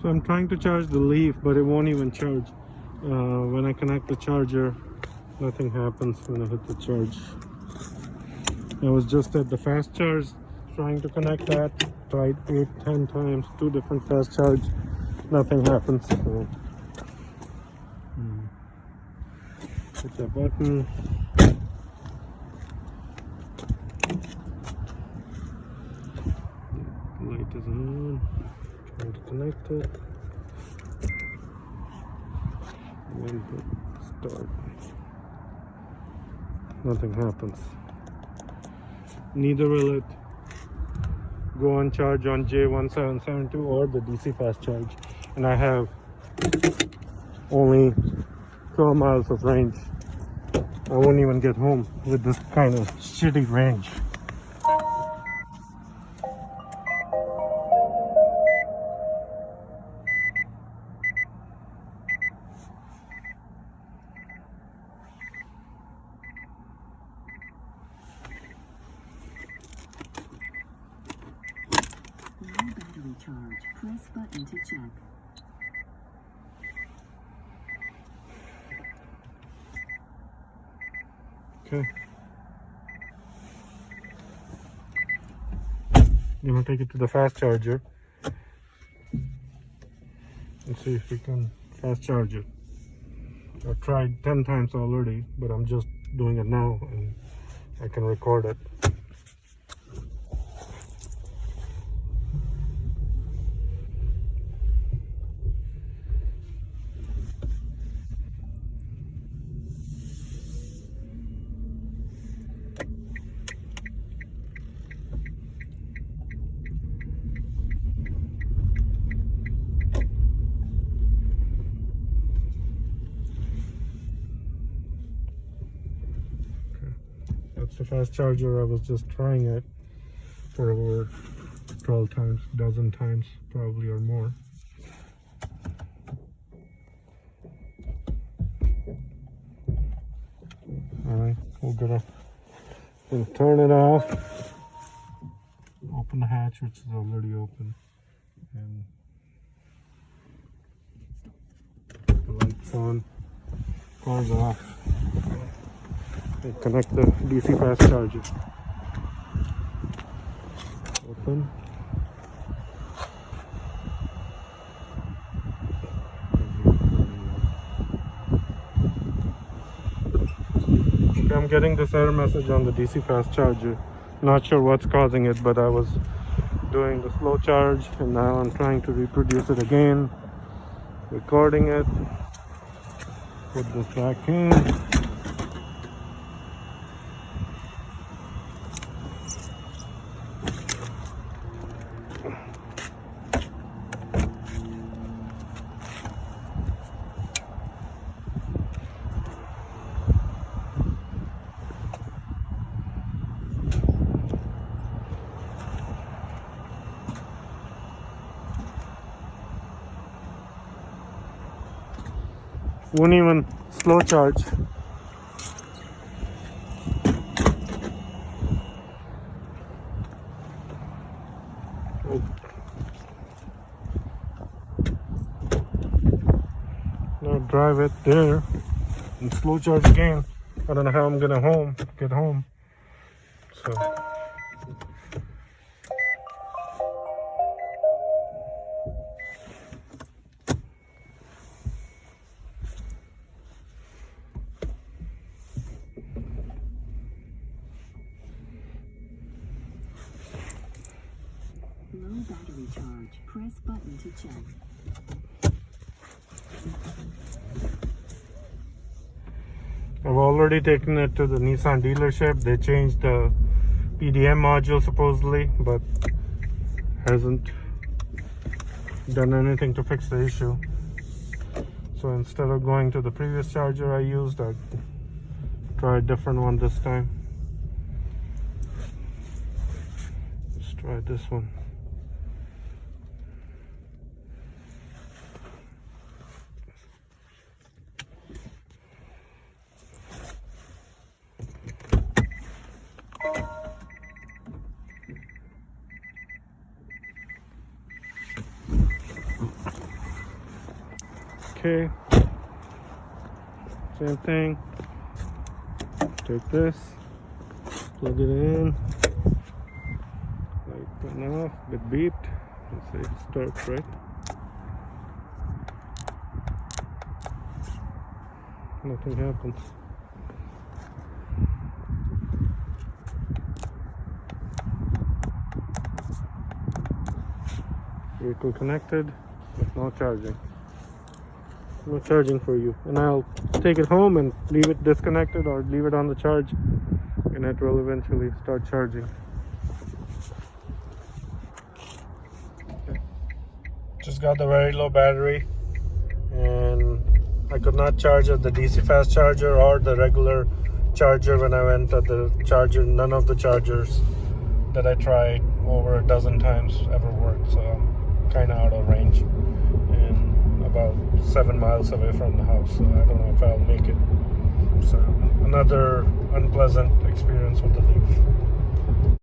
So I'm trying to charge the Leaf, but it won't even charge. When I connect the charger, nothing happens when I hit the charge. I was just at the fast charge trying to connect that. Tried 8-10 times, 2 different fast charge. Nothing happens. So, hit the button. Light is on. Trying to connect it. And hit start. Nothing happens. Neither will it go on charge on J1772 or the DC fast charge. And I have only 12 miles of range. I won't even get home with this kind of shitty range. Low battery charge. Press button to check. Okay. I'm gonna take it to the fast charger and see if we can fast charge it. I've tried 10 times already, but I'm just doing it now and I can record it. That's the fast charger. I was just trying it for over 12 times, dozen times probably or more. Alright, we're gonna then turn it off, open the hatch, which is already open, and the lights on, car's off. And connect the DC fast charger. Open. Okay, I'm getting this error message on the DC fast charger. Not sure what's causing it, but I was doing the slow charge and now I'm trying to reproduce it again. Recording it. Put this back in. Won't even slow charge. Now drive it there and slow charge again. I don't know how I'm gonna get home. So Low battery charge. Press button to check. I've already taken it to the Nissan dealership. They changed the PDM module supposedly, but hasn't done anything to fix the issue. So instead of going to the previous charger I used, I tried a different one this time. Let's try this one. okay. Same thing. Take this, plug it in. Light went off, it beeped. Let's say it starts, right? Nothing happens. Vehicle connected, but no charging. No charging for you. And I'll take it home and leave it disconnected or leave it on the charge, and it will eventually start charging. Okay. Just got the very low battery, and I could not charge at the DC fast charger or the regular charger when I went at the charger. None of the chargers that I tried over a dozen times ever worked, so I'm kind of out of range and about 7 miles away from the house, so I don't know if I'll make it. So another unpleasant experience with the Leaf.